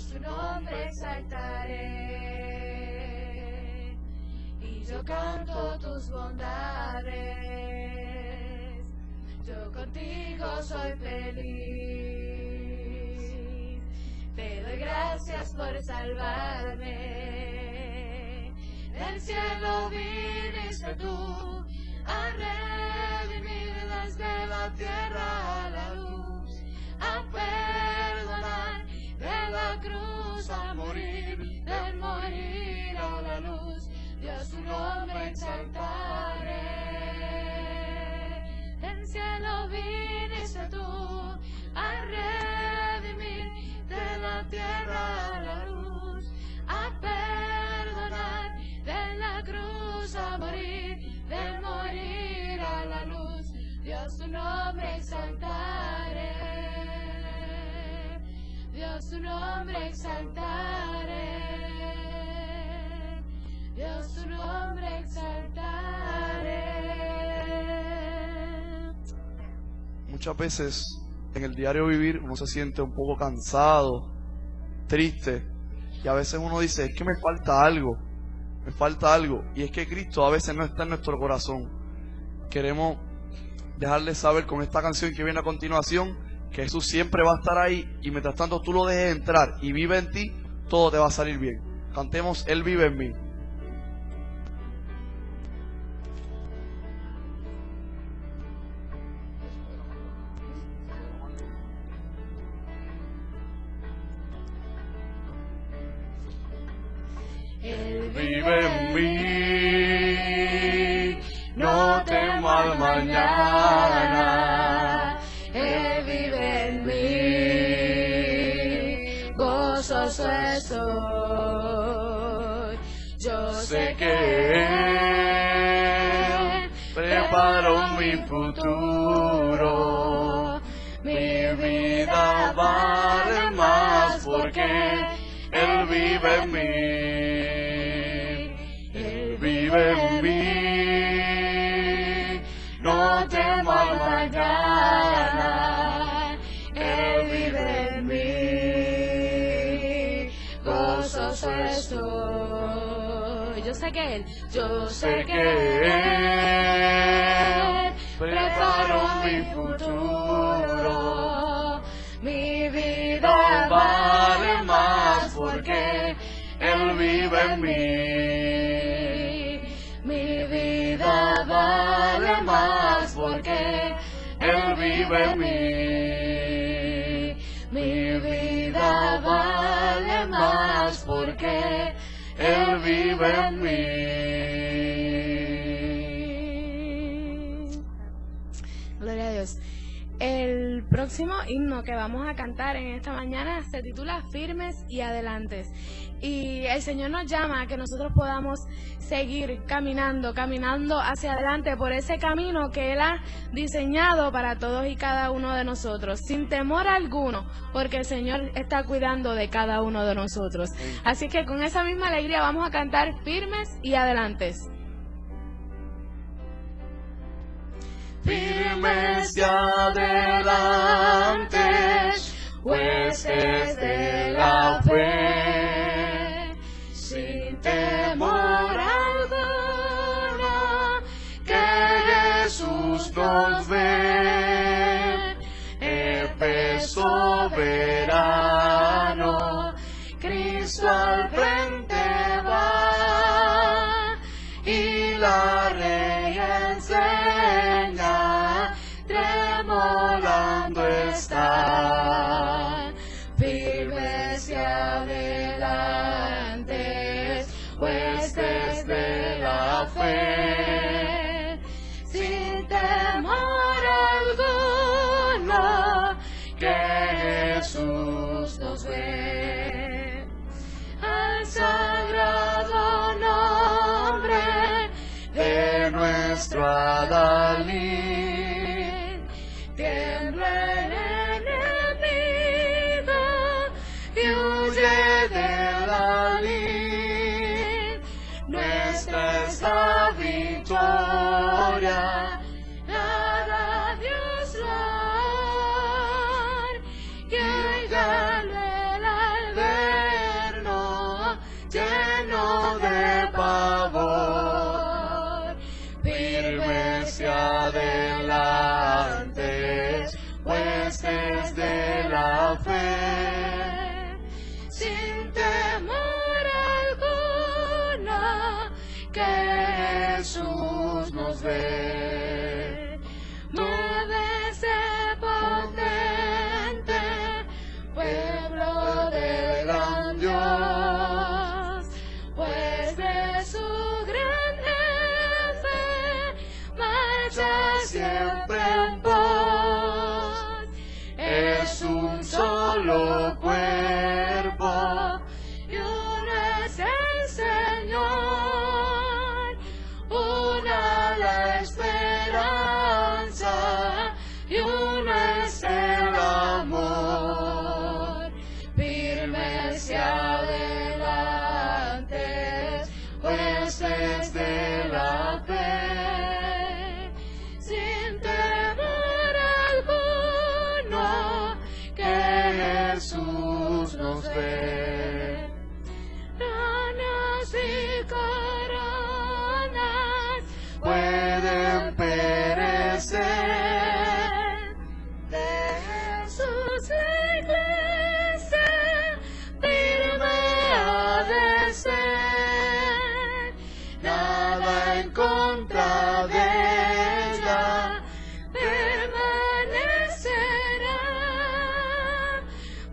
Dios tu nombre exaltaré, y yo canto tus bondades, yo contigo soy feliz, te doy gracias por salvarme, del cielo viniste tú a redimir desde la tierra a la luz, a perdonar de la cruz, a morir, del morir a la luz. Dios tu nombre exaltaré, del cielo viniste tú a redimir de la tierra a la luz, a perdonar de la cruz, a morir, del morir a la luz. Dios tu nombre exaltaré, Dios tu nombre exaltaré, Dios tu nombre exaltaré. Muchas veces en el diario vivir uno se siente un poco cansado, triste, y a veces uno dice, es que me falta algo, y es que Cristo a veces no está en nuestro corazón. Queremos dejarles saber con esta canción que viene a continuación que Jesús siempre va a estar ahí, y mientras tanto tú lo dejes entrar y vive en ti, todo te va a salir bien. Cantemos Él vive en mí. Él vive en mí, no temo al mañana. Él vive en mí, gozoso estoy. Yo sé que Él preparó mi futuro. Mi vida vale más porque Él vive en mí. Vive en mí, no temo al mañana. Él vive en mí, gozoso estoy. Yo sé que Él preparó mi futuro. Mi vida vale más porque Él vive en mí. Mi vida vale más porque Él vive en mí. Mi vida vale más porque Él vive en mí. Gloria a Dios. El próximo himno que vamos a cantar en esta mañana se titula Firmes y Adelantes. Y el Señor nos llama a que nosotros podamos seguir caminando hacia adelante por ese camino que Él ha diseñado para todos y cada uno de nosotros, sin temor alguno, porque el Señor está cuidando de cada uno de nosotros. Así que con esa misma alegría vamos a cantar Firmes y Adelantes. Firmes y adelantes, huestes de la fe, sin temor alguno, que Jesús nos ve, Epe soberano, Cristo al frente va, y la Rey enseña, tremolando está. Firmes y adelantes, huestes de la fe, sin temor alguno, que Jesús nos ve. Al sagrado nombre de nuestro Adalid, tiembla el enemigo y huye de la lid. Nuestra es la victoria, nada Dios loor, y oigan el albergue. sin temor alguno, que Jesús nos ve. Muévese potente, pueblo del gran Dios, pues de su gran fe marcha siempre en pos. Es un solo cuerpo y uno es el Señor, una la esperanza y uno es el amor. Firmes y adelante, jueces de la fe, sin temor alguno, que Jesús nos ve. Tronos y coronas pueden perecer, de Jesús la iglesia firme ha de ser. Nada en contra de ella permanecerá,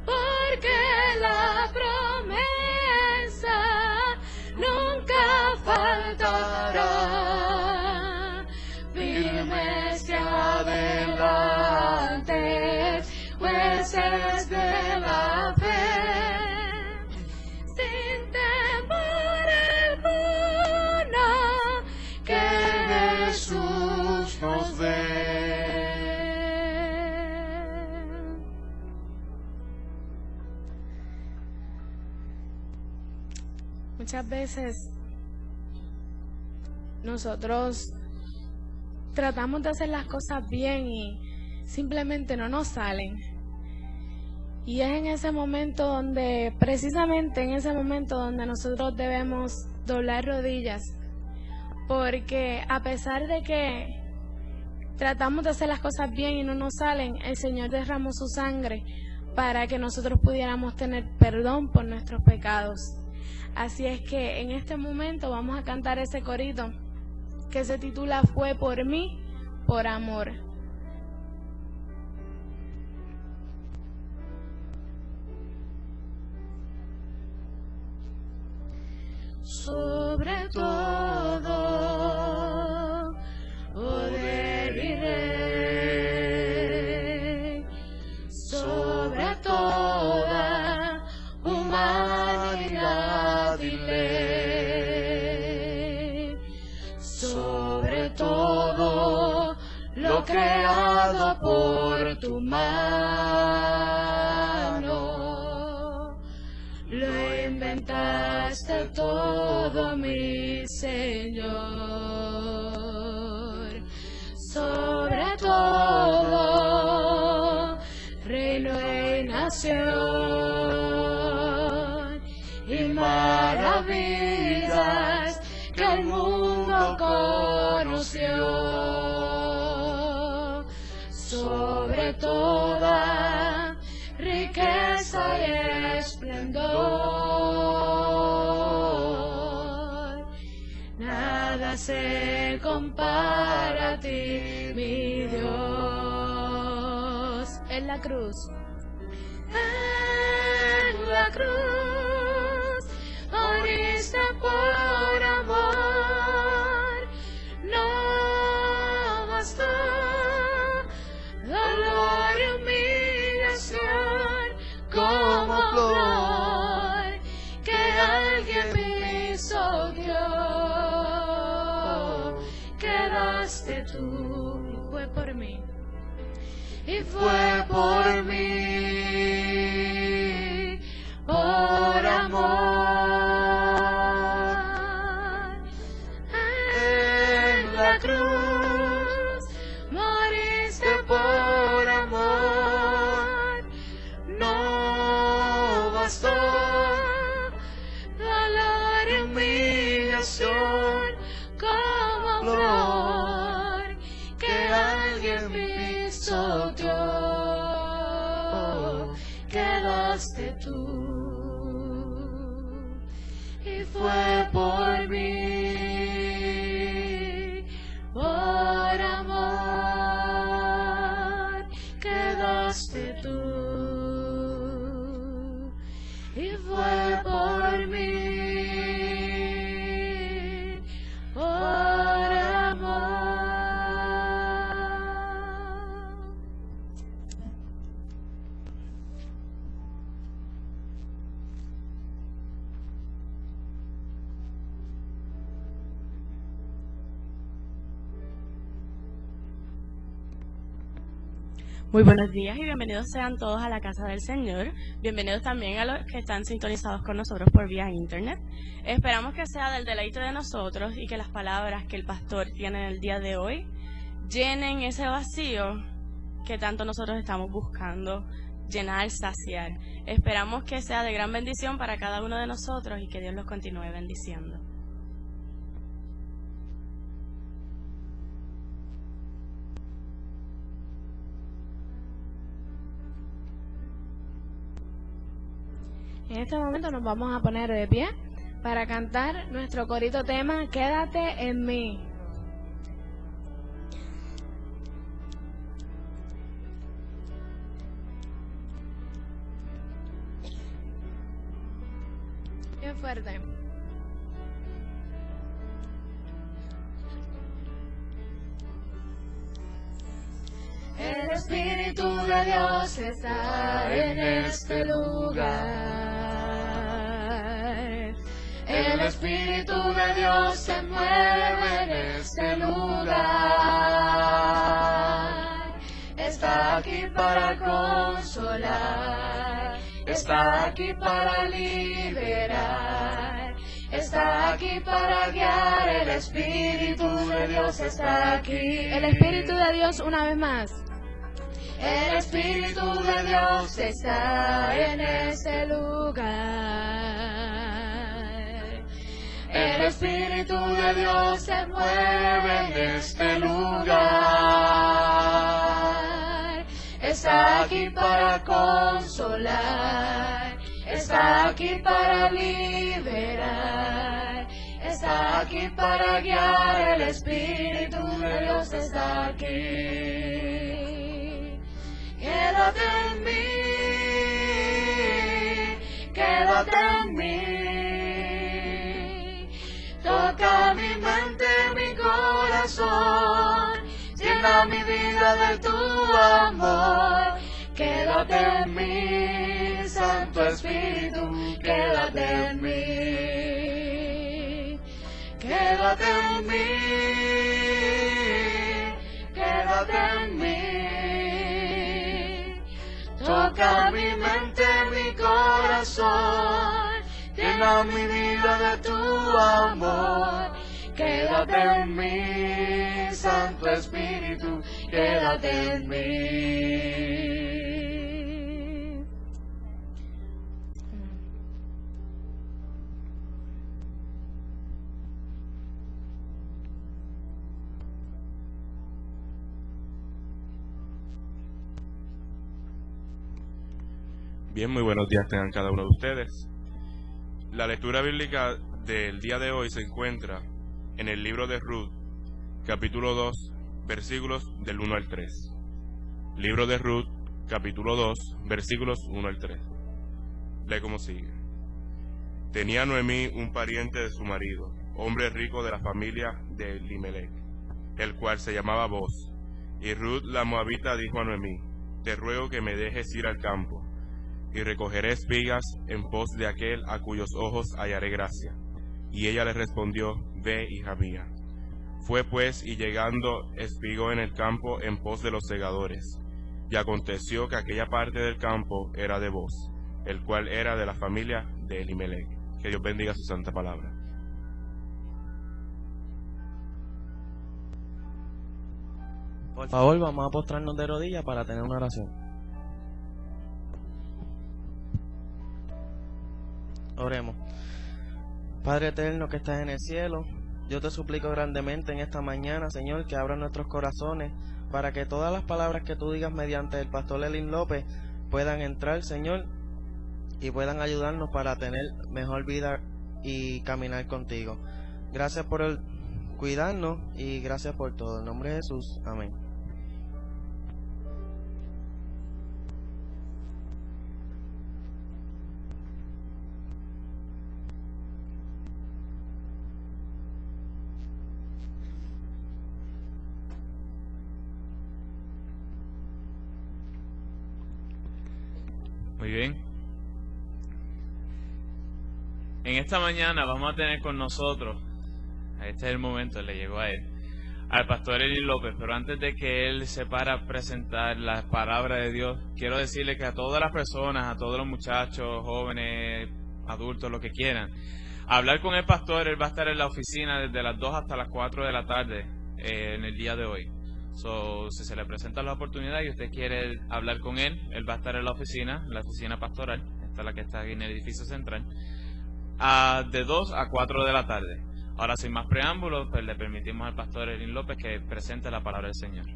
porque la promesa nunca faltará. Firmes y adelante, jueces de la fe, sin temor alguno, que Jesús nos ve. Muchas veces nosotros tratamos de hacer las cosas bien y simplemente no nos salen. Y es en ese momento donde, precisamente en ese momento donde nosotros debemos doblar rodillas, porque a pesar de que tratamos de hacer las cosas bien y no nos salen, el Señor derramó su sangre para que nosotros pudiéramos tener perdón por nuestros pecados. Así es que en este momento vamos a cantar ese corito que se titula Fue por mí, por amor. Sobre todo poder y rey, sobre toda humanidad y ley, sobre todo lo creado por tu mano, lo inventaste todo, mi Señor. Sobre todo reino y nación y maravillas que el mundo conoció, sobre toda riqueza y esplendor, nada se compara a ti, mi Dios. En la cruz, en la cruz, moriste por amor, no bastó dolor y humillación como flor que alguien me hizo Dios. Quedaste tú y fue por mí. Y fue por mí, por amor. En la cruz moriste por amor, no bastó dolor y humillación como flor que alguien me hizo Dios. Quedó quedaste tú, y fue por mí, por amor quedaste tú, y fue por mí, por amor. Muy buenos días y bienvenidos sean todos a la casa del Señor. Bienvenidos también a los que están sintonizados con nosotros por vía internet. Esperamos que sea del deleite de nosotros y que las palabras que el pastor tiene en el día de hoy llenen ese vacío que tanto nosotros estamos buscando llenar, saciar. Esperamos que sea de gran bendición para cada uno de nosotros y que Dios los continúe bendiciendo. En este momento nos vamos a poner de pie para cantar nuestro corito tema Quédate en mí. Bien fuerte. El Espíritu de Dios está en este lugar. El Espíritu de Dios se mueve en este lugar. Está aquí para consolar. Está aquí para liberar. Está aquí para guiar. El Espíritu de Dios está aquí. El Espíritu de Dios una vez más. El Espíritu de Dios está en este lugar. El Espíritu de Dios se mueve en este lugar. Está aquí para consolar. Está aquí para liberar. Está aquí para guiar. El Espíritu de Dios está aquí. Quédate en mí, quédate en mí. Toca mi mente, mi corazón, llena mi vida de tu amor. Quédate en mí, Santo Espíritu, quédate en mí. Quédate en mí, quédate en mí. Toca mi mente, mi corazón, llena mi vida de tu amor. Quédate en mí, Santo Espíritu, quédate en mí. Bien, muy buenos días tengan cada uno de ustedes. La lectura bíblica del día de hoy se encuentra en el libro de Ruth, capítulo 2, versículos del 1 al 3. Libro de Ruth, capítulo 2, versículos 1 al 3. Lee como sigue. Tenía Noemí un pariente de su marido, hombre rico de la familia de Elimelech, el cual se llamaba Boz. Y Ruth la moabita dijo a Noemí, te ruego que me dejes ir al campo, y recogeré espigas en pos de aquel a cuyos ojos hallaré gracia. Y ella le respondió, ve, hija mía. Fue pues, y llegando, espigó en el campo en pos de los segadores. Y aconteció que aquella parte del campo era de Boz, el cual era de la familia de Elimelech. Que Dios bendiga su santa palabra. Por favor, vamos a postrarnos de rodillas para tener una oración. Oremos. Padre eterno que estás en el cielo, yo te suplico grandemente en esta mañana, Señor, que abras nuestros corazones para que todas las palabras que tú digas mediante el pastor Elín López puedan entrar, Señor, y puedan ayudarnos para tener mejor vida y caminar contigo. Gracias por cuidarnos y gracias por todo. En nombre de Jesús, amén. Muy bien. En esta mañana vamos a tener con nosotros, este es el momento, le llegó a él, al pastor Eli López, pero antes de que él se para a presentar la palabra de Dios, quiero decirle que a todas las personas, a todos los muchachos, jóvenes, adultos, lo que quieran, hablar con el pastor. Él va a estar en la oficina desde las 2 hasta las 4 de la tarde en el día de hoy. Si se le presenta la oportunidad y usted quiere hablar con él va a estar en la oficina pastoral, esta es la que está aquí en el edificio central, de 2 a 4 de la tarde. Ahora, sin más preámbulos, pues le permitimos al pastor Elín López que presente la palabra del Señor.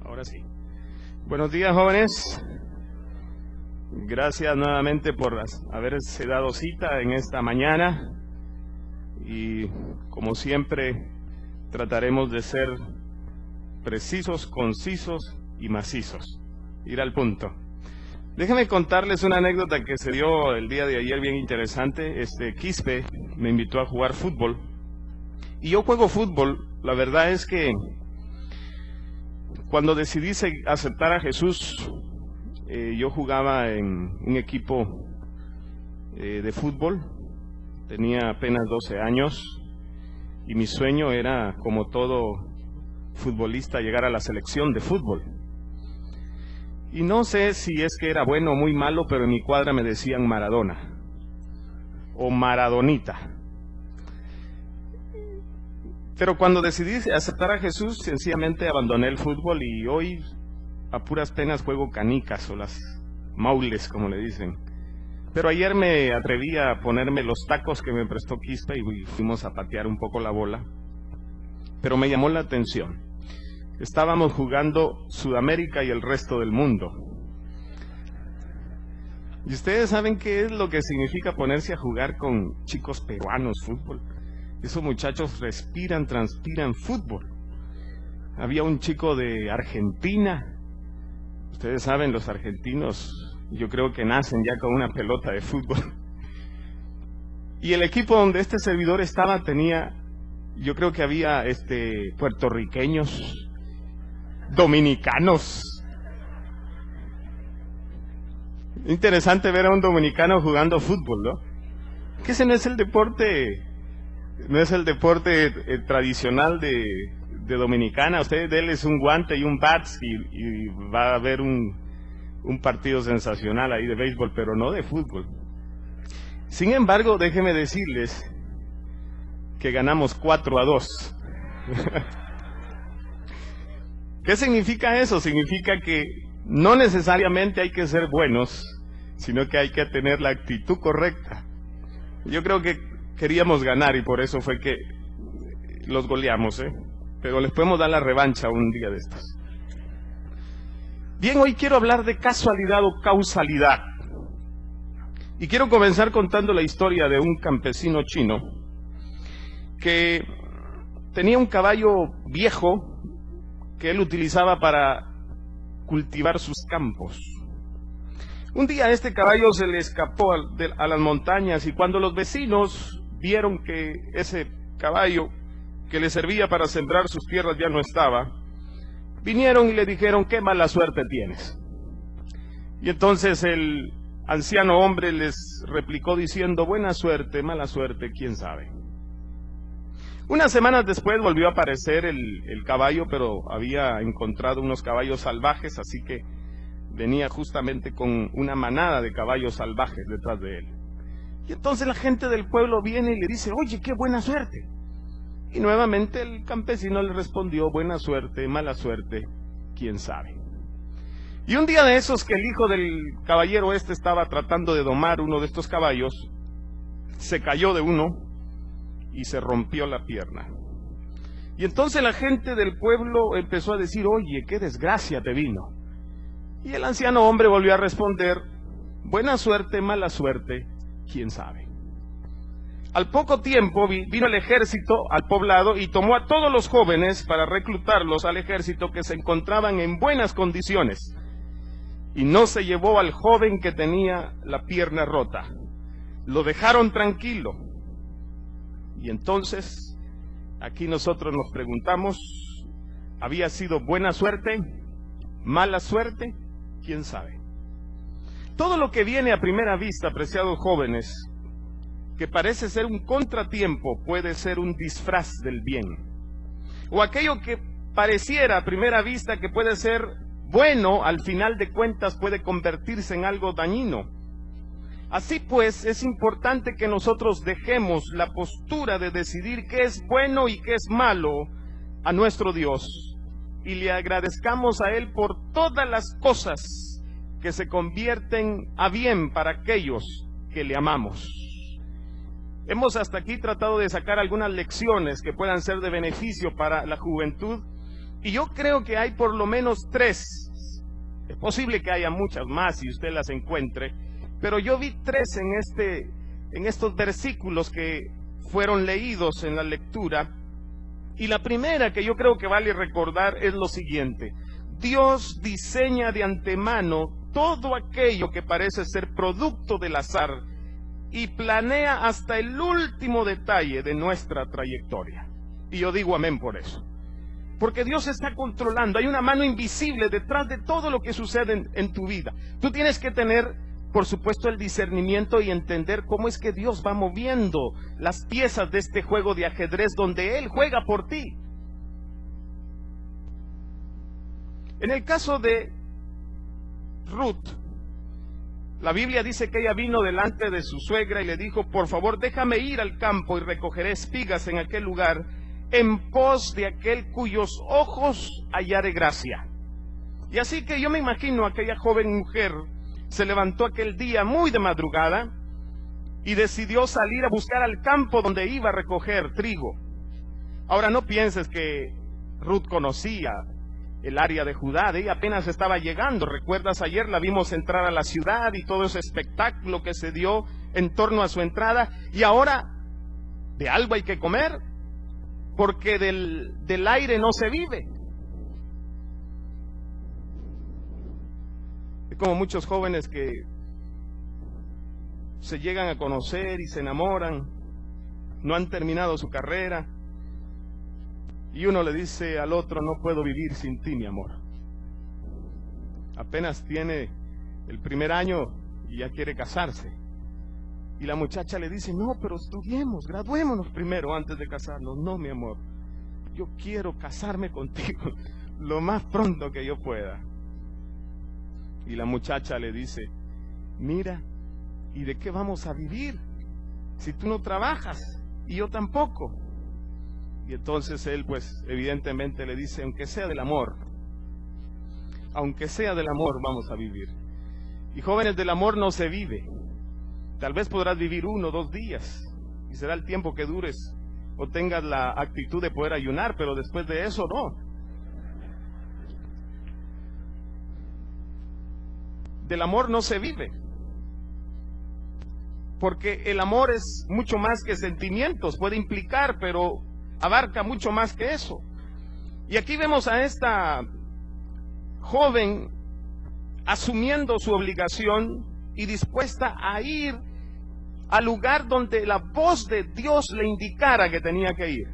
Ahora sí. Buenos días, jóvenes. Gracias nuevamente por haberse dado cita en esta mañana. Y como siempre, trataremos de ser precisos, concisos y macizos. Ir al punto. Déjenme contarles una anécdota que se dio el día de ayer bien interesante. Quispe me invitó a jugar fútbol. Y yo juego fútbol. La verdad es que cuando decidí aceptar a Jesús, yo jugaba en un equipo de fútbol. Tenía apenas 12 años. Y mi sueño era, como todo futbolista, llegar a la selección de fútbol. Y no sé si es que era bueno o muy malo, pero en mi cuadra me decían Maradona o Maradonita. Pero cuando decidí aceptar a Jesús, sencillamente abandoné el fútbol y hoy a puras penas juego canicas o las maules, como le dicen. Pero ayer me atreví a ponerme los tacos que me prestó Quispe y fuimos a patear un poco la bola. Pero me llamó la atención. Estábamos jugando Sudamérica y el resto del mundo. ¿Y ustedes saben qué es lo que significa ponerse a jugar con chicos peruanos fútbol? Esos muchachos respiran, transpiran fútbol. Había un chico de Argentina. Ustedes saben, los argentinos, yo creo que nacen ya con una pelota de fútbol. Y el equipo donde este servidor estaba tenía, yo creo que había puertorriqueños, dominicanos. Interesante ver a un dominicano jugando fútbol, ¿no? Que ese no es el deporte, tradicional de Dominicana. Usted déles un guante y un bat y va a haber un partido sensacional ahí de béisbol, pero no de fútbol. Sin embargo, déjenme decirles que ganamos 4-2. ¿Qué significa eso? Significa que no necesariamente hay que ser buenos, sino que hay que tener la actitud correcta. Yo creo que queríamos ganar y por eso fue que los goleamos, pero les podemos dar la revancha un día de estos. Bien, hoy quiero hablar de casualidad o causalidad. Y quiero comenzar contando la historia de un campesino chino que tenía un caballo viejo que él utilizaba para cultivar sus campos. Un día este caballo se le escapó a las montañas y cuando los vecinos vieron que ese caballo que le servía para sembrar sus tierras ya no estaba, vinieron y le dijeron: qué mala suerte tienes. Y entonces el anciano hombre les replicó diciendo: buena suerte, mala suerte, quién sabe. Unas semanas después volvió a aparecer el caballo, pero había encontrado unos caballos salvajes, así que venía justamente con una manada de caballos salvajes detrás de él. Y entonces la gente del pueblo viene y le dice: oye, qué buena suerte. Y nuevamente el campesino le respondió: buena suerte, mala suerte, quién sabe. Y un día de esos que el hijo del caballero estaba tratando de domar uno de estos caballos, se cayó de uno y se rompió la pierna. Y entonces la gente del pueblo empezó a decir, oye, qué desgracia te vino. Y el anciano hombre volvió a responder, buena suerte, mala suerte, quién sabe. Al poco tiempo vino el ejército al poblado y tomó a todos los jóvenes para reclutarlos al ejército que se encontraban en buenas condiciones. Y no se llevó al joven que tenía la pierna rota. Lo dejaron tranquilo. Y entonces, aquí nosotros nos preguntamos, ¿había sido buena suerte? ¿Mala suerte? ¿Quién sabe? Todo lo que viene a primera vista, apreciados jóvenes, que parece ser un contratiempo, puede ser un disfraz del bien. O aquello que pareciera a primera vista que puede ser bueno, al final de cuentas puede convertirse en algo dañino. Así pues, es importante que nosotros dejemos la postura de decidir qué es bueno y qué es malo a nuestro Dios y le agradezcamos a Él por todas las cosas que se convierten a bien para aquellos que le amamos. Hemos hasta aquí tratado de sacar algunas lecciones que puedan ser de beneficio para la juventud y yo creo que hay por lo menos 3. Es posible que haya muchas más si usted las encuentre, pero yo vi 3 en estos versículos que fueron leídos en la lectura. Y la primera que yo creo que vale recordar es lo siguiente: Dios diseña de antemano todo aquello que parece ser producto del azar y planea hasta el último detalle de nuestra trayectoria. Y yo digo amén por eso. Porque Dios está controlando, hay una mano invisible detrás de todo lo que sucede en tu vida. Tú tienes que tener, por supuesto, el discernimiento y entender cómo es que Dios va moviendo las piezas de este juego de ajedrez donde Él juega por ti. En el caso de Ruth, la Biblia dice que ella vino delante de su suegra y le dijo, por favor, déjame ir al campo y recogeré espigas en aquel lugar, en pos de aquel cuyos ojos hallare gracia. Y así que yo me imagino a aquella joven mujer se levantó aquel día muy de madrugada y decidió salir a buscar al campo donde iba a recoger trigo. Ahora no pienses que Ruth conocía el área de Judá, ella apenas estaba llegando. ¿Recuerdas? Ayer la vimos entrar a la ciudad y todo ese espectáculo que se dio en torno a su entrada. Y ahora, de algo hay que comer, porque del aire no se vive. Es como muchos jóvenes que se llegan a conocer y se enamoran, no han terminado su carrera, y uno le dice al otro, no puedo vivir sin ti, mi amor. Apenas tiene el primer año y ya quiere casarse. Y la muchacha le dice, no, pero estudiemos, graduémonos primero antes de casarnos. No, mi amor, yo quiero casarme contigo lo más pronto que yo pueda. Y la muchacha le dice, mira, ¿y de qué vamos a vivir si tú no trabajas y yo tampoco? Y entonces él, pues, evidentemente le dice, aunque sea del amor vamos a vivir. Y jóvenes, del amor no se vive. Tal vez podrás vivir 1 o 2 días, y será el tiempo que dures, o tengas la actitud de poder ayunar, pero después de eso no. Del amor no se vive. Porque el amor es mucho más que sentimientos, puede implicar, pero abarca mucho más que eso. Y aquí vemos a esta joven asumiendo su obligación y dispuesta a ir al lugar donde la voz de Dios le indicara que tenía que ir.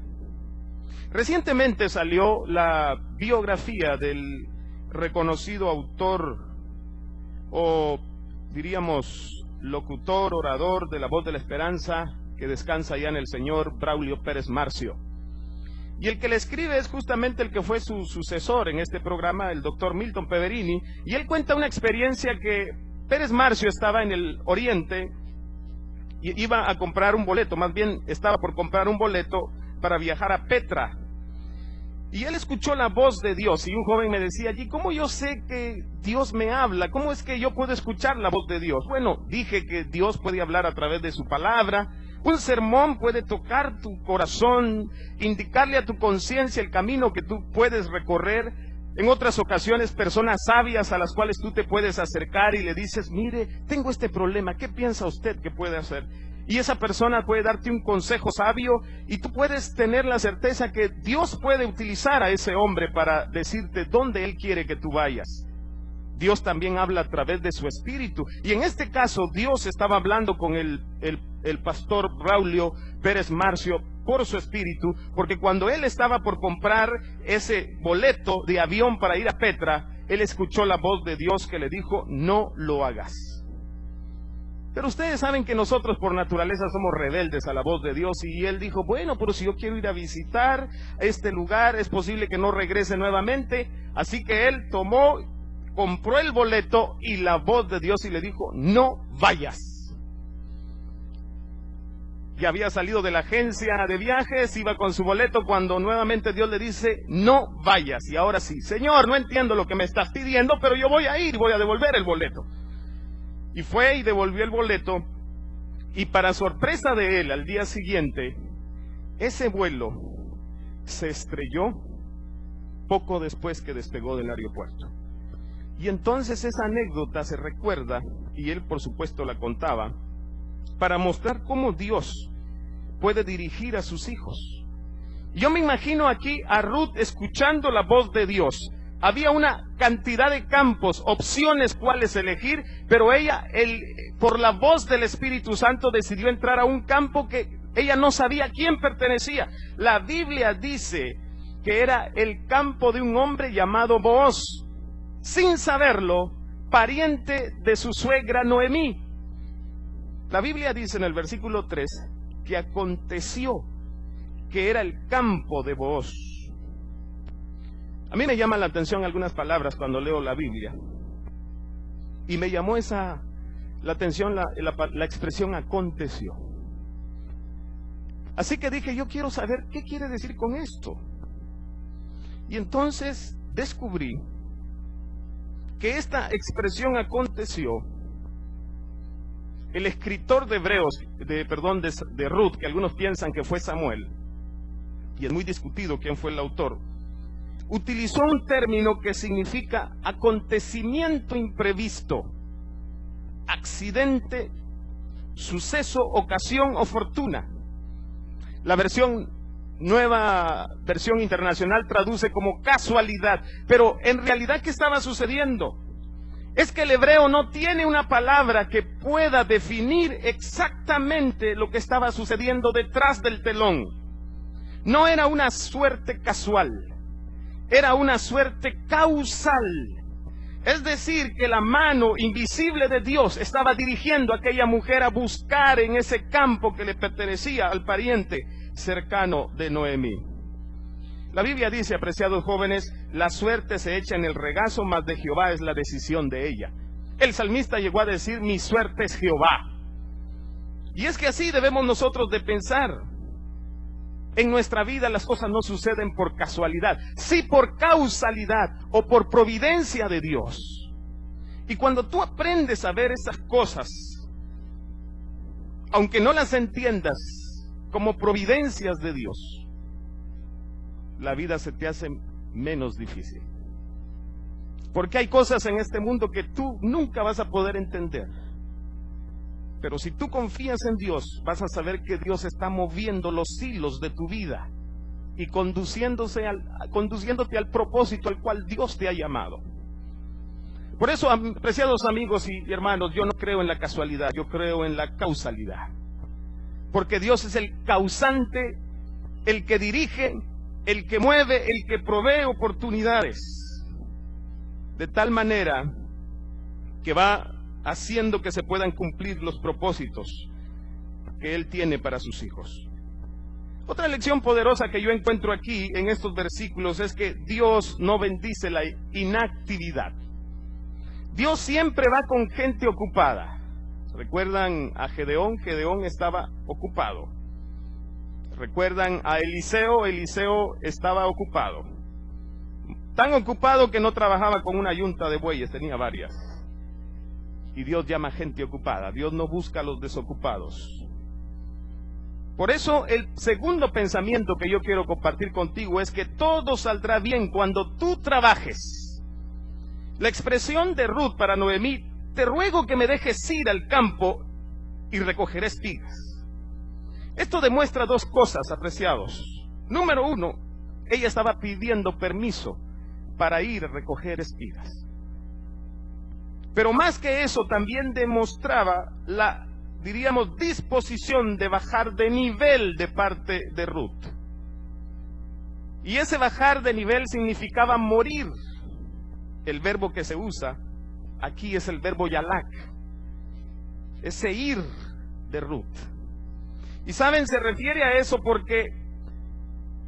Recientemente salió la biografía del reconocido autor, o diríamos locutor, orador de la Voz de la Esperanza, que descansa ya en el Señor, Braulio Pérez Marcio. Y el que le escribe es justamente el que fue su sucesor en este programa, el doctor Milton Peverini, y él cuenta una experiencia que Pérez Marcio estaba en el Oriente y iba a comprar un boleto, más bien estaba por comprar un boleto para viajar a Petra. Y él escuchó la voz de Dios, y un joven me decía allí, ¿cómo yo sé que Dios me habla? ¿Cómo es que yo puedo escuchar la voz de Dios? Bueno, dije que Dios puede hablar a través de su palabra, Un sermón puede tocar tu corazón, indicarle a tu conciencia el camino que tú puedes recorrer. En otras ocasiones, personas sabias a las cuales tú te puedes acercar y le dices, mire, tengo este problema, ¿qué piensa usted que puede hacer? Y esa persona puede darte un consejo sabio y tú puedes tener la certeza que Dios puede utilizar a ese hombre para decirte dónde Él quiere que tú vayas. Dios también habla a través de su espíritu. Y en este caso, Dios estaba hablando con el pastor Braulio Pérez Marcio por su espíritu, porque cuando él estaba por comprar ese boleto de avión para ir a Petra, él escuchó la voz de Dios que le dijo, no lo hagas. Pero ustedes saben que nosotros por naturaleza somos rebeldes a la voz de Dios, y él dijo, bueno, pero si yo quiero ir a visitar este lugar, es posible que no regrese nuevamente. Así que él compró el boleto y la voz de Dios y le dijo, no vayas. Ya había salido de la agencia de viajes, iba con su boleto cuando nuevamente Dios le dice, no vayas. Y ahora sí, Señor, no entiendo lo que me estás pidiendo, pero yo voy a ir, voy a devolver el boleto. Y fue y devolvió el boleto, y para sorpresa de él, al día siguiente, ese vuelo se estrelló poco después que despegó del aeropuerto. Y entonces esa anécdota se recuerda, y él por supuesto la contaba, para mostrar cómo Dios puede dirigir a sus hijos. Yo me imagino aquí a Ruth escuchando la voz de Dios. Había una cantidad de campos, opciones cuáles elegir, pero ella, por la voz del Espíritu Santo, decidió entrar a un campo que ella no sabía a quién pertenecía. La Biblia dice que era el campo de un hombre llamado Booz, sin saberlo, pariente de su suegra Noemí. La Biblia dice en el versículo 3 que aconteció que era el campo de Booz. A mí me llaman la atención algunas palabras cuando leo la Biblia. Y me llamó la atención la expresión aconteció. Así que dije, yo quiero saber qué quiere decir con esto. Y entonces descubrí que esta expresión aconteció, el escritor de Hebreos, de Ruth, que algunos piensan que fue Samuel, y es muy discutido quién fue el autor, utilizó un término que significa acontecimiento imprevisto, accidente, suceso, ocasión o fortuna. La nueva versión internacional traduce como casualidad, pero en realidad ¿qué estaba sucediendo? Es que el hebreo no tiene una palabra que pueda definir exactamente lo que estaba sucediendo detrás del telón. No era una suerte casual, era una suerte causal. Es decir, que la mano invisible de Dios estaba dirigiendo a aquella mujer a buscar en ese campo que le pertenecía al pariente cercano de Noemí. La Biblia dice, apreciados jóvenes, la suerte se echa en el regazo, mas de Jehová es la decisión de ella. El salmista llegó a decir, mi suerte es Jehová. Y es que así debemos nosotros de pensar. En nuestra vida las cosas no suceden por casualidad, sí por causalidad o por providencia de Dios. Y cuando tú aprendes a ver esas cosas, aunque no las entiendas como providencias de Dios, la vida se te hace menos difícil. Porque hay cosas en este mundo que tú nunca vas a poder entender. Pero si tú confías en Dios, vas a saber que Dios está moviendo los hilos de tu vida y conduciéndote al propósito al cual Dios te ha llamado. Por eso, apreciados amigos y hermanos, yo no creo en la casualidad, yo creo en la causalidad. Porque Dios es el causante, el que dirige, el que mueve, el que provee oportunidades. De tal manera que va haciendo que se puedan cumplir los propósitos que Él tiene para sus hijos. Otra lección poderosa que yo encuentro aquí en estos versículos es que Dios no bendice la inactividad. Dios siempre va con gente ocupada. ¿Recuerdan a Gedeón? Gedeón estaba ocupado. ¿Recuerdan a Eliseo? Eliseo estaba ocupado. Tan ocupado que no trabajaba con una yunta de bueyes, tenía varias. Y Dios llama gente ocupada. Dios no busca a los desocupados. Por eso el segundo pensamiento que yo quiero compartir contigo es que todo saldrá bien cuando tú trabajes. La expresión de Ruth para Noemí: te ruego que me dejes ir al campo y recogeré espigas. Esto demuestra dos cosas, apreciados. Número uno, ella estaba pidiendo permiso para ir a recoger espigas. Pero más que eso, también demostraba la, diríamos, disposición de bajar de nivel de parte de Ruth. Y ese bajar de nivel significaba morir. El verbo que se usa aquí es el verbo yalak, ese ir de Ruth. Y saben, se refiere a eso porque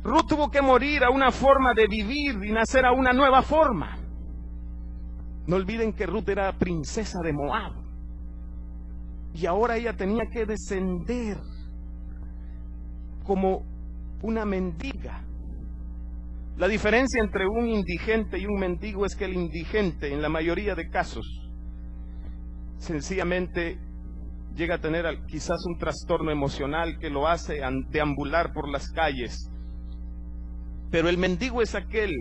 Ruth tuvo que morir a una forma de vivir y nacer a una nueva forma. No olviden que Ruth era princesa de Moab. Y ahora ella tenía que descender como una mendiga. La diferencia entre un indigente y un mendigo es que el indigente, en la mayoría de casos, sencillamente llega a tener quizás un trastorno emocional que lo hace deambular por las calles. Pero el mendigo es aquel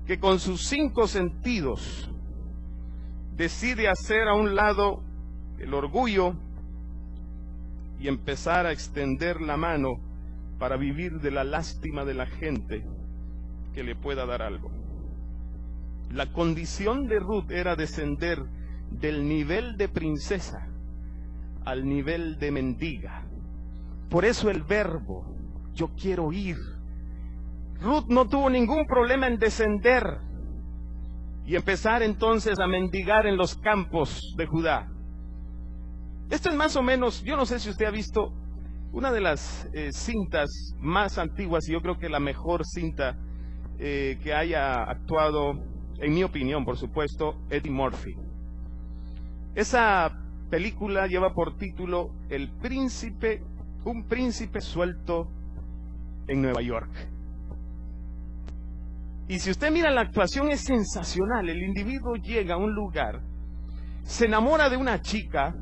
que con sus 5 sentidos decide hacer a un lado el orgullo y empezar a extender la mano para vivir de la lástima de la gente que le pueda dar algo. La condición de Ruth era descender del nivel de princesa al nivel de mendiga. Por eso el verbo, yo quiero ir. Ruth no tuvo ningún problema en descender y empezar entonces a mendigar en los campos de Judá. Esto es más o menos, yo no sé si usted ha visto una de las cintas más antiguas, y yo creo que la mejor cinta que haya actuado, en mi opinión, por supuesto, Eddie Murphy. Esa película lleva por título Un príncipe suelto en Nueva York. Y si usted mira la actuación, es sensacional. El individuo llega a un lugar, se enamora de una chica,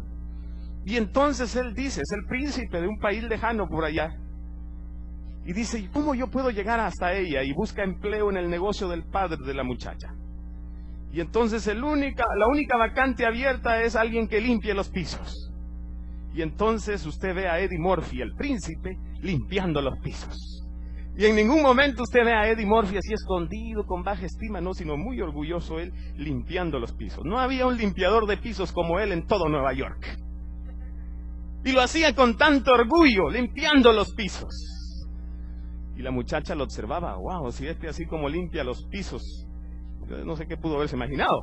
y entonces él dice, es el príncipe de un país lejano por allá, y dice, ¿y cómo yo puedo llegar hasta ella? Y busca empleo en el negocio del padre de la muchacha. Y entonces la única vacante abierta es alguien que limpie los pisos. Y entonces usted ve a Eddie Murphy, el príncipe, limpiando los pisos. Y en ningún momento usted ve a Eddie Murphy así escondido, con baja estima, no, sino muy orgulloso él, limpiando los pisos. No había un limpiador de pisos como él en todo Nueva York. Y lo hacía con tanto orgullo, limpiando los pisos. Y la muchacha lo observaba, wow, si así como limpia los pisos, no sé qué pudo haberse imaginado.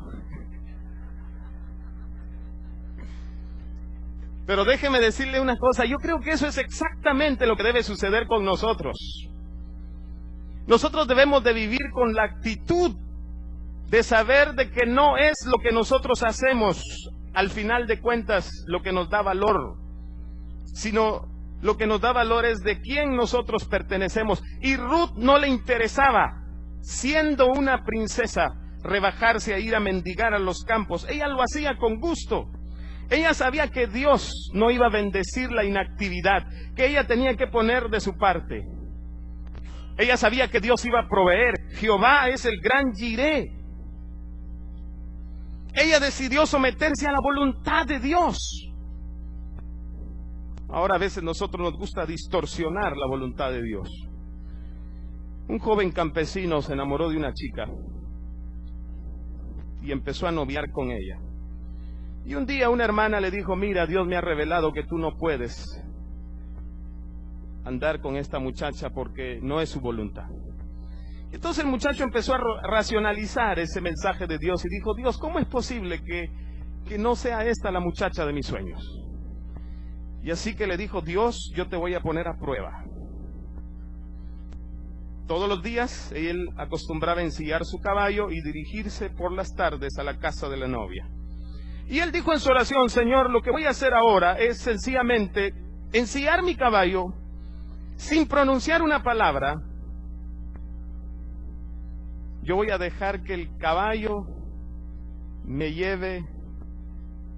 Pero déjeme decirle una cosa, yo creo que eso es exactamente lo que debe suceder con nosotros. Nosotros debemos de vivir con la actitud de saber de que no es lo que nosotros hacemos, al final de cuentas, lo que nos da valor, sino lo que nos da valor es de quién nosotros pertenecemos. Y Ruth no le interesaba, siendo una princesa, rebajarse a ir a mendigar a los campos. Ella lo hacía con gusto. Ella sabía que Dios no iba a bendecir la inactividad, que ella tenía que poner de su parte. Ella sabía que Dios iba a proveer. Jehová es el gran Jireh. Ella decidió someterse a la voluntad de Dios. Ahora a veces nosotros nos gusta distorsionar la voluntad de Dios. Un joven campesino se enamoró de una chica y empezó a noviar con ella. Y un día una hermana le dijo, mira, Dios me ha revelado que tú no puedes andar con esta muchacha porque no es su voluntad. Entonces el muchacho empezó a racionalizar ese mensaje de Dios y dijo, Dios, ¿cómo es posible que no sea esta la muchacha de mis sueños? Y así que le dijo, Dios, yo te voy a poner a prueba. Todos los días él acostumbraba a ensillar su caballo y dirigirse por las tardes a la casa de la novia. Y él dijo en su oración, Señor, lo que voy a hacer ahora es sencillamente ensillar mi caballo sin pronunciar una palabra. Yo voy a dejar que el caballo me lleve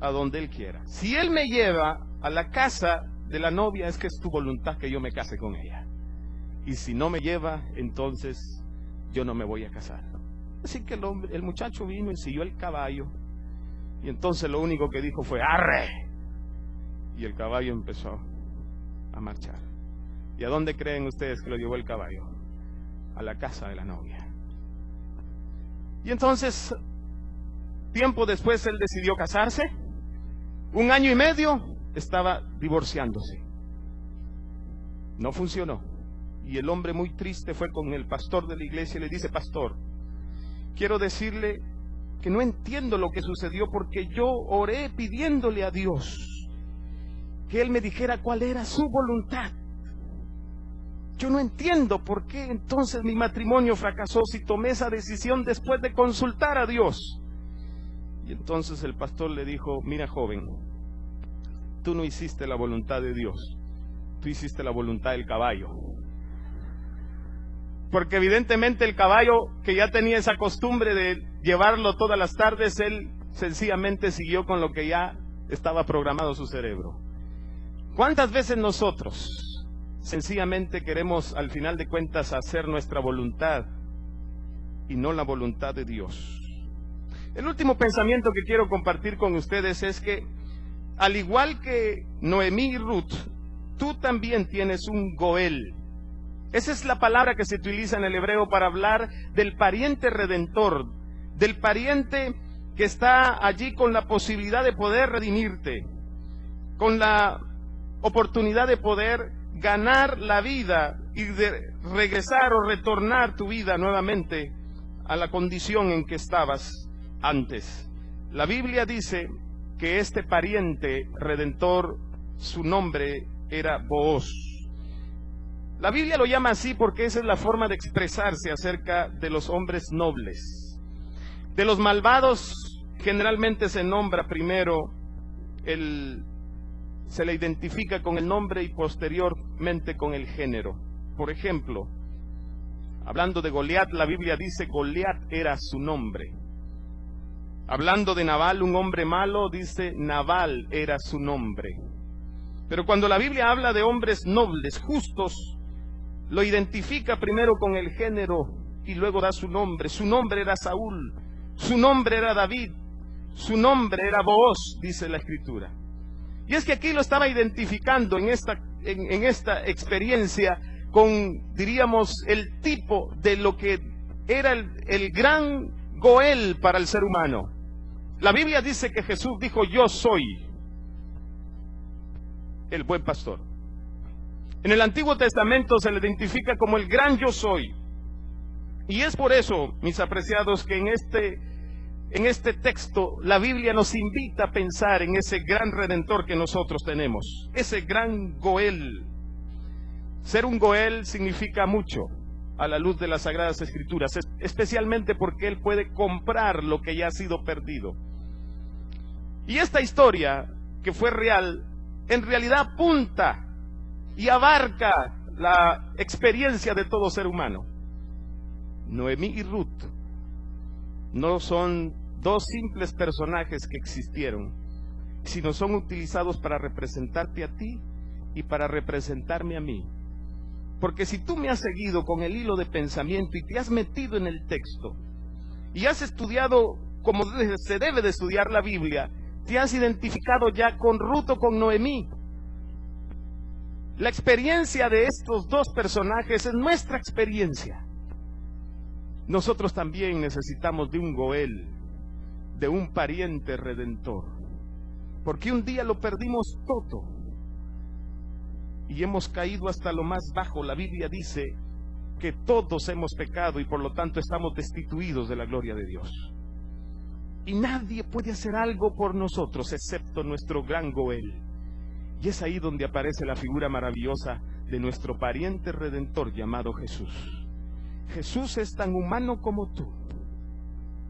a donde él quiera. Si él me lleva a la casa de la novia es que es tu voluntad que yo me case con ella. Y si no me lleva, entonces yo no me voy a casar. Así que el muchacho vino y siguió el caballo. Y entonces lo único que dijo fue ¡arre! Y el caballo empezó a marchar. ¿Y a dónde creen ustedes que lo llevó el caballo? A la casa de la novia. Y entonces, tiempo después, él decidió casarse. 1 año y medio estaba divorciándose. No funcionó. Y el hombre muy triste fue con el pastor de la iglesia y le dice: pastor, quiero decirle que no entiendo lo que sucedió, porque yo oré pidiéndole a Dios que Él me dijera cuál era su voluntad. Yo no entiendo por qué entonces mi matrimonio fracasó si tomé esa decisión después de consultar a Dios. Y entonces el pastor le dijo: mira, joven, tú no hiciste la voluntad de Dios, tú hiciste la voluntad del caballo. Porque evidentemente el caballo, que ya tenía esa costumbre de llevarlo todas las tardes, él sencillamente siguió con lo que ya estaba programado su cerebro. ¿Cuántas veces nosotros sencillamente queremos, al final de cuentas, hacer nuestra voluntad y no la voluntad de Dios? El último pensamiento que quiero compartir con ustedes es que, al igual que Noemí y Ruth, tú también tienes un Goel. Esa es la palabra que se utiliza en el hebreo para hablar del pariente redentor, del pariente que está allí con la posibilidad de poder redimirte, con la oportunidad de poder ganar la vida y de regresar o retornar tu vida nuevamente a la condición en que estabas antes. La Biblia dice que este pariente redentor, su nombre era Booz. La Biblia lo llama así porque esa es la forma de expresarse acerca de los hombres nobles. De los malvados generalmente se nombra primero se le identifica con el nombre y posteriormente con el género. Por ejemplo, hablando de Goliat, la Biblia dice Goliat era su nombre. Hablando de Nabal, un hombre malo, dice Nabal era su nombre. Pero cuando la Biblia habla de hombres nobles, justos, lo identifica primero con el género y luego da su nombre. Su nombre era Saúl, su nombre era David, su nombre era Booz, dice la Escritura. Y es que aquí lo estaba identificando en esta experiencia con, diríamos, el tipo de lo que era el gran Goel para el ser humano. La Biblia dice que Jesús dijo: yo soy el buen pastor. En el Antiguo Testamento se le identifica como el gran yo soy. Y es por eso, mis apreciados, que en este texto la Biblia nos invita a pensar en ese gran redentor que nosotros tenemos, ese gran Goel. Ser un Goel significa mucho a la luz de las Sagradas Escrituras, especialmente porque Él puede comprar lo que ya ha sido perdido. Y esta historia, que fue real, en realidad apunta y abarca la experiencia de todo ser humano. Noemí y Ruth no son dos simples personajes que existieron, sino son utilizados para representarte a ti y para representarme a mí. Porque si tú me has seguido con el hilo de pensamiento y te has metido en el texto y has estudiado como se debe de estudiar la Biblia, te has identificado ya con Ruth o con Noemí. La experiencia de estos dos personajes es nuestra experiencia. Nosotros también necesitamos de un Goel, de un pariente redentor, porque un día lo perdimos todo y hemos caído hasta lo más bajo. La Biblia dice que todos hemos pecado y por lo tanto estamos destituidos de la gloria de Dios. Y nadie puede hacer algo por nosotros excepto nuestro gran Goel. Y es ahí donde aparece la figura maravillosa de nuestro pariente redentor llamado Jesús. Jesús es tan humano como tú,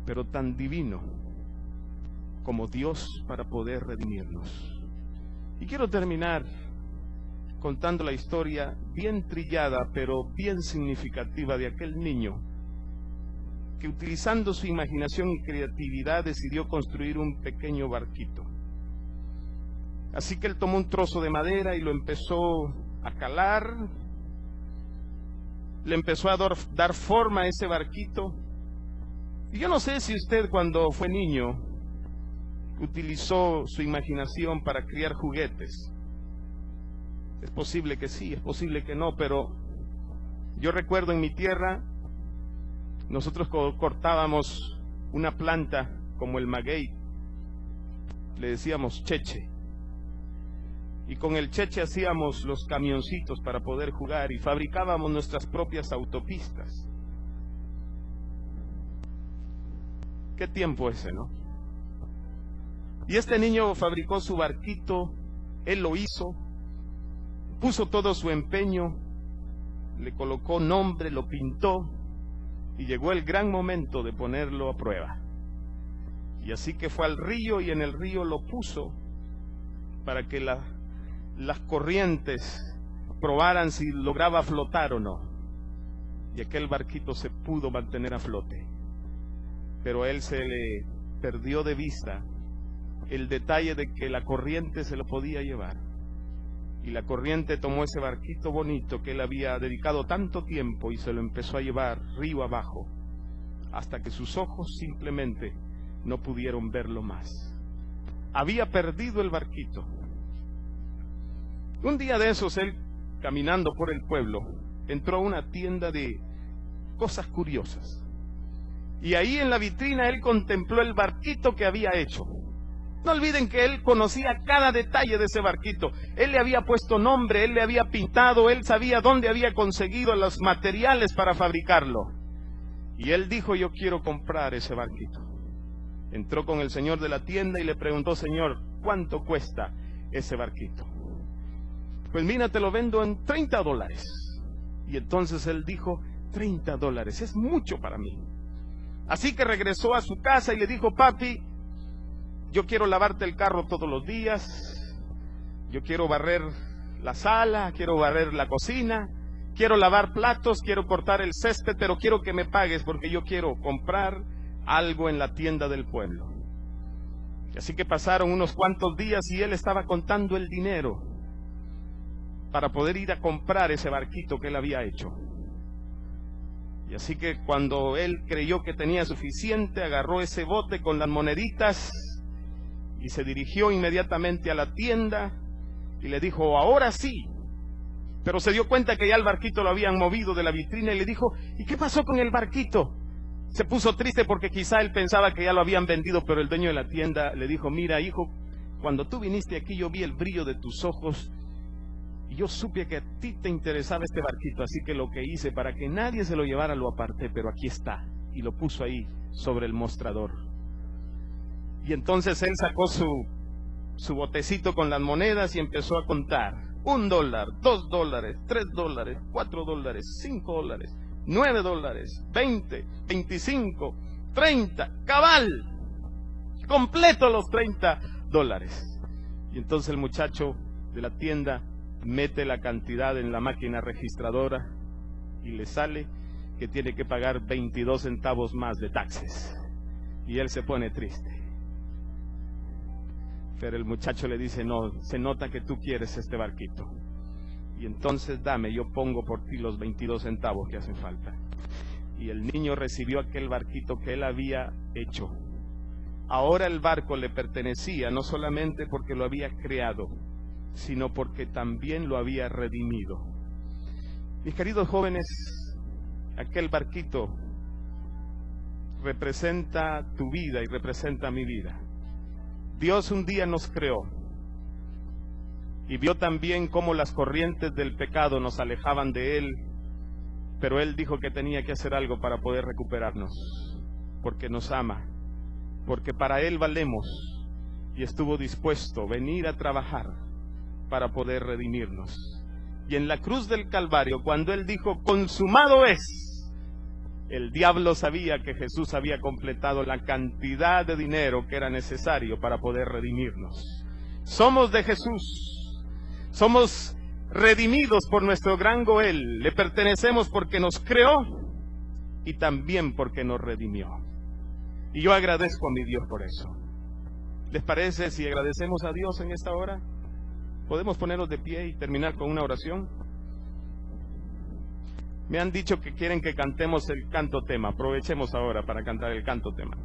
pero tan divino como Dios para poder redimirnos. Y quiero terminar contando la historia bien trillada, pero bien significativa de aquel niño que, utilizando su imaginación y creatividad, decidió construir un pequeño barquito. Así que él tomó un trozo de madera y lo empezó a calar, le empezó a dar forma a ese barquito. Y yo no sé si usted cuando fue niño utilizó su imaginación para criar juguetes. Es posible que sí, es posible que no, pero yo recuerdo en mi tierra, nosotros cortábamos una planta como el maguey, le decíamos cheche, y con el cheche hacíamos los camioncitos para poder jugar y fabricábamos nuestras propias autopistas. Qué tiempo ese, ¿no? Y este niño fabricó su barquito, él lo hizo, puso todo su empeño, le colocó nombre, lo pintó, y llegó el gran momento de ponerlo a prueba. Y así que fue al río y en el río lo puso para que las corrientes probaran si lograba flotar o no. Y aquel barquito se pudo mantener a flote. Pero a él se le perdió de vista el detalle de que la corriente se lo podía llevar. Y la corriente tomó ese barquito bonito que él había dedicado tanto tiempo y se lo empezó a llevar río abajo, hasta que sus ojos simplemente no pudieron verlo más. Había perdido el barquito. Un día de esos, él, caminando por el pueblo, entró a una tienda de cosas curiosas. Y ahí en la vitrina él contempló el barquito que había hecho. No olviden que él conocía cada detalle de ese barquito. Él le había puesto nombre, él le había pintado, él sabía dónde había conseguido los materiales para fabricarlo. Y él dijo, yo quiero comprar ese barquito. Entró con el señor de la tienda y le preguntó, señor, ¿cuánto cuesta ese barquito? Pues mira, te lo vendo en $30. Y entonces él dijo, $30, es mucho para mí. Así que regresó a su casa y le dijo, papi, yo quiero lavarte el carro todos los días, yo quiero barrer la sala, quiero barrer la cocina, quiero lavar platos, quiero cortar el césped, pero quiero que me pagues porque yo quiero comprar algo en la tienda del pueblo. Y así que pasaron unos cuantos días y él estaba contando el dinero para poder ir a comprar ese barquito que él había hecho. Y así que cuando él creyó que tenía suficiente, agarró ese bote con las moneditas y se dirigió inmediatamente a la tienda y le dijo, ahora sí. Pero se dio cuenta que ya el barquito lo habían movido de la vitrina y le dijo, ¿y qué pasó con el barquito? Se puso triste porque quizá él pensaba que ya lo habían vendido, pero el dueño de la tienda le dijo, mira hijo, cuando tú viniste aquí yo vi el brillo de tus ojos y yo supe que a ti te interesaba este barquito, así que lo que hice para que nadie se lo llevara lo aparté, pero aquí está, y lo puso ahí sobre el mostrador. Y entonces él sacó su botecito con las monedas y empezó a contar. $1, $2, $3, $4, $5, $9, 20, 25, 30, cabal, completo los $30. Y entonces el muchacho de la tienda mete la cantidad en la máquina registradora y le sale que tiene que pagar 22 centavos más de taxes. Y él se pone triste. Pero el muchacho le dice, no, se nota que tú quieres este barquito. Y entonces dame, yo pongo por ti los 22 centavos que hacen falta. Y el niño recibió aquel barquito que él había hecho. Ahora el barco le pertenecía, no solamente porque lo había creado, sino porque también lo había redimido. Mis queridos jóvenes, aquel barquito representa tu vida y representa mi vida. Dios un día nos creó y vio también cómo las corrientes del pecado nos alejaban de Él, pero Él dijo que tenía que hacer algo para poder recuperarnos, porque nos ama, porque para Él valemos, y estuvo dispuesto a venir a trabajar para poder redimirnos. Y en la cruz del Calvario, cuando Él dijo, consumado es, el diablo sabía que Jesús había completado la cantidad de dinero que era necesario para poder redimirnos. Somos de Jesús, somos redimidos por nuestro gran Goel, le pertenecemos porque nos creó y también porque nos redimió. Y yo agradezco a mi Dios por eso. ¿Les parece si agradecemos a Dios en esta hora? ¿Podemos ponernos de pie y terminar con una oración? Me han dicho que quieren que cantemos el canto tema. Aprovechemos ahora para cantar el canto tema.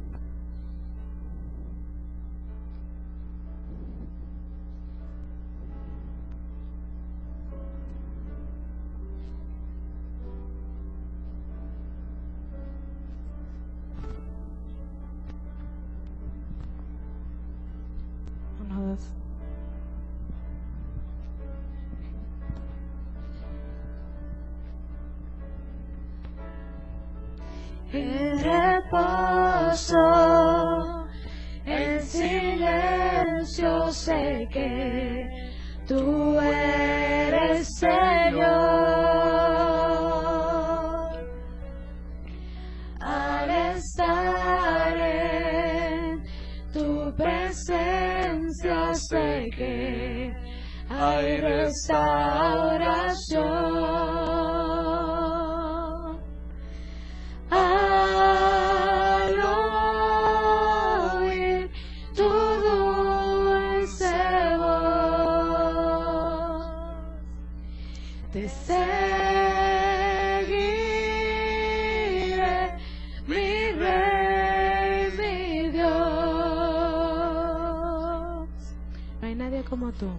En reposo, en silencio sé que tú eres Señor. Al estar en tu presencia sé que hay restauración. Al oír tu dulce voz, te seguiré, mi Rey, mi Dios. No hay nadie como tú.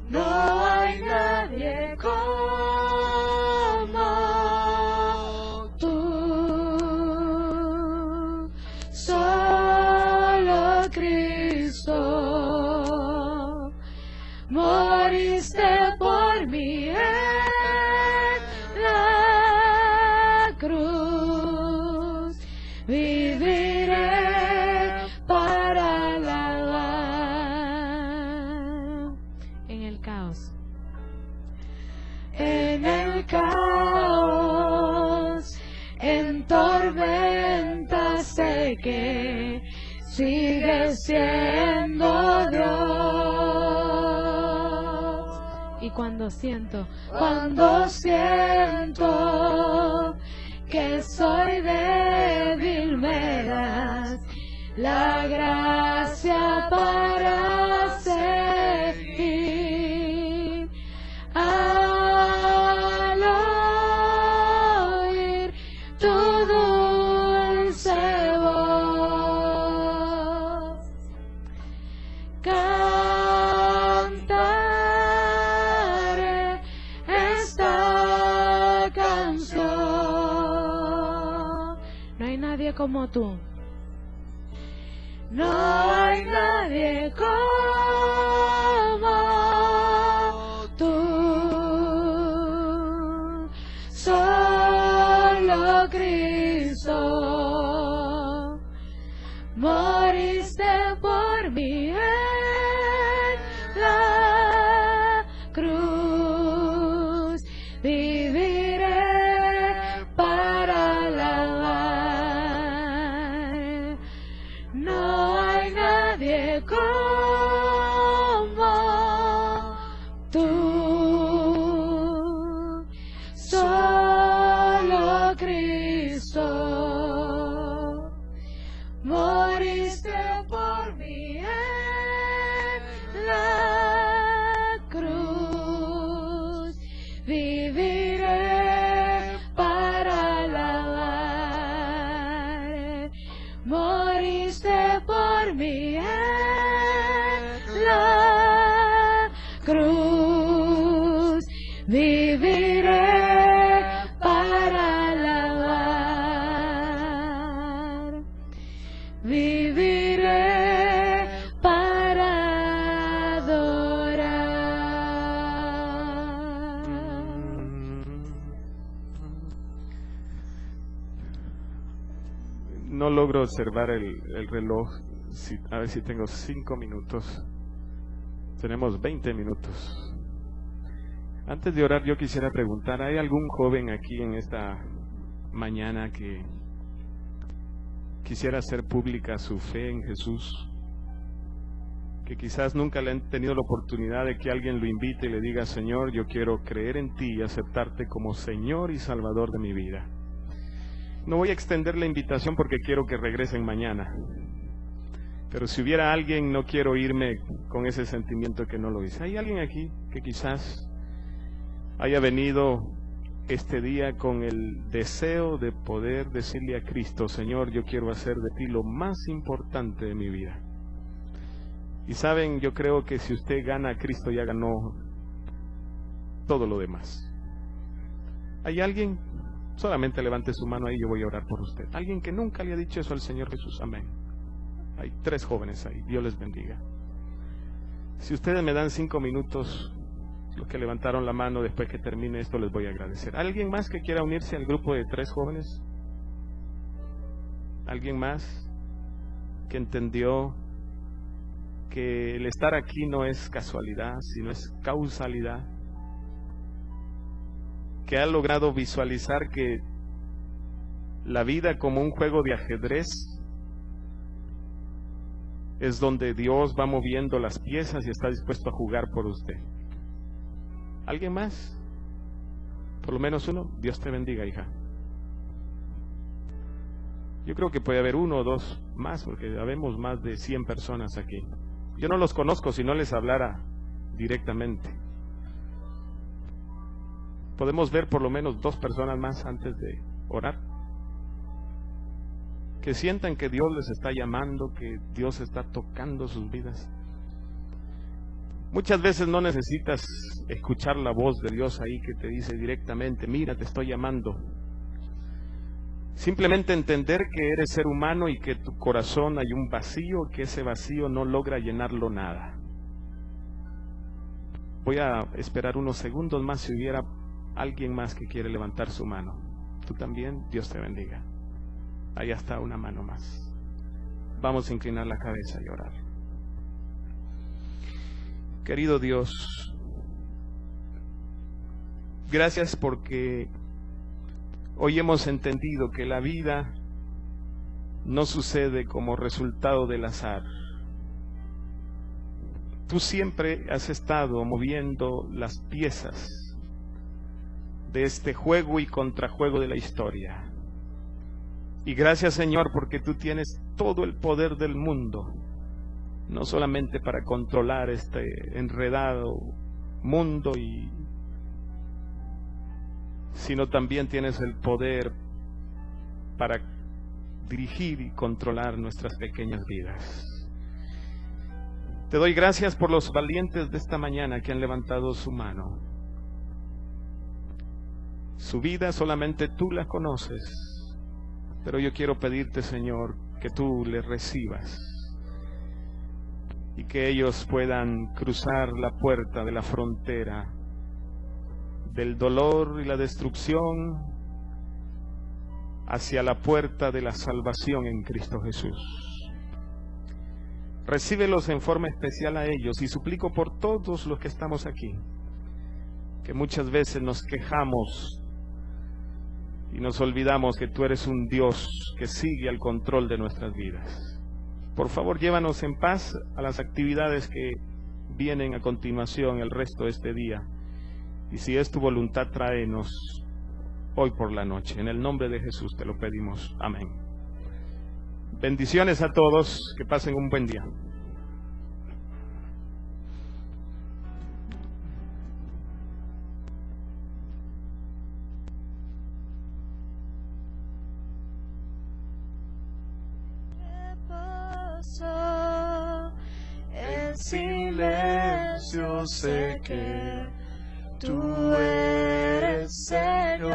No hay nadie como tú, solo Cristo, moriste por mí en la cruz, viviré para alabar. En el caos. En el caos, en tormenta sé que sigues siendo Dios. Y cuando siento que soy débil, me das la gracia para seguir. Al oír tu dulce voz, cantaré esta canción. No hay nadie como tú. No hay nadie como tú, solo Cristo, moriste por mí en la cruz, viviré para alabar. No hay nadie como tú, solo Cristo, moriste por mí en la cruz, viviré para alabar. Moriste por mí en la cruz, viviré para alabar. Viviré para adorar. No logro observar el reloj. A ver si tengo 5 minutos. Tenemos 20 minutos. Antes de orar, yo quisiera preguntar, ¿hay algún joven aquí en esta mañana que quisiera hacer pública su fe en Jesús? Que quizás nunca le han tenido la oportunidad de que alguien lo invite y le diga, Señor, yo quiero creer en ti y aceptarte como Señor y Salvador de mi vida. No voy a extender la invitación porque quiero que regresen mañana. Pero si hubiera alguien, no quiero irme con ese sentimiento que no lo hice. ¿Hay alguien aquí que quizás haya venido este día con el deseo de poder decirle a Cristo: Señor, yo quiero hacer de ti lo más importante de mi vida? Y saben, yo creo que si usted gana a Cristo, ya ganó todo lo demás. ¿Hay alguien? Solamente levante su mano ahí, yo voy a orar por usted. ¿Alguien que nunca le ha dicho eso al Señor Jesús? Amén. Hay 3 jóvenes ahí, Dios les bendiga. Si ustedes me dan 5 minutos, los que levantaron la mano, después que termine esto les voy a agradecer. ¿Alguien más que quiera unirse al grupo de 3 jóvenes? ¿Alguien más que entendió que el estar aquí no es casualidad, sino es causalidad? Que ha logrado visualizar que la vida como un juego de ajedrez es donde Dios va moviendo las piezas y está dispuesto a jugar por usted. ¿Alguien más? Por lo menos uno. Dios te bendiga, hija. Yo creo que puede haber 1 o 2 más, porque habemos más de 100 personas aquí. Yo no los conozco si no les hablara directamente. ¿Podemos ver por lo menos 2 personas más antes de orar? Que sientan que Dios les está llamando, que Dios está tocando sus vidas. Muchas veces no necesitas escuchar la voz de Dios ahí que te dice directamente: mira, te estoy llamando. Simplemente entender que eres ser humano y que tu corazón hay un vacío, que ese vacío no logra llenarlo nada. Voy a esperar unos segundos más si hubiera alguien más que quiere levantar su mano. Tú también, Dios te bendiga. Ahí está una mano más. Vamos a inclinar la cabeza y orar. Querido Dios, gracias porque hoy hemos entendido que la vida no sucede como resultado del azar. Tú siempre has estado moviendo las piezas de este juego y contrajuego de la historia. Y gracias, Señor, porque tú tienes todo el poder del mundo, no solamente para controlar este enredado mundo, sino también tienes el poder para dirigir y controlar nuestras pequeñas vidas. Te doy gracias por los valientes de esta mañana que han levantado su mano. Su vida solamente tú la conoces. Pero yo quiero pedirte, Señor, que tú les recibas y que ellos puedan cruzar la puerta de la frontera del dolor y la destrucción hacia la puerta de la salvación en Cristo Jesús. Recíbelos en forma especial a ellos y suplico por todos los que estamos aquí, que muchas veces nos quejamos y nos olvidamos que tú eres un Dios que sigue al control de nuestras vidas. Por favor, llévanos en paz a las actividades que vienen a continuación el resto de este día. Y si es tu voluntad, tráenos hoy por la noche. En el nombre de Jesús te lo pedimos. Amén. Bendiciones a todos. Que pasen un buen día. En silencio sé que tú eres Señor.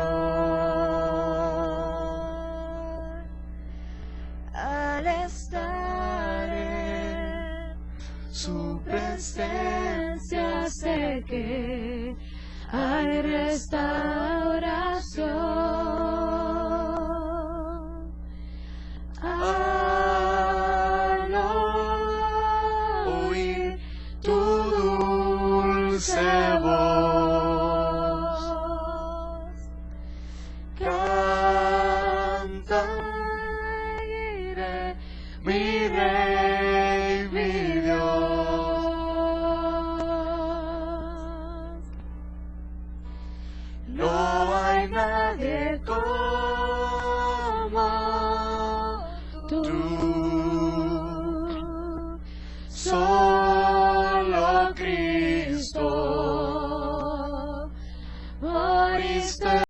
Al estar en su presencia sé que hay restauración. Al oír tu dulce voz, cantaré mi Rey, mi Dios. No hay nadie como tú. soy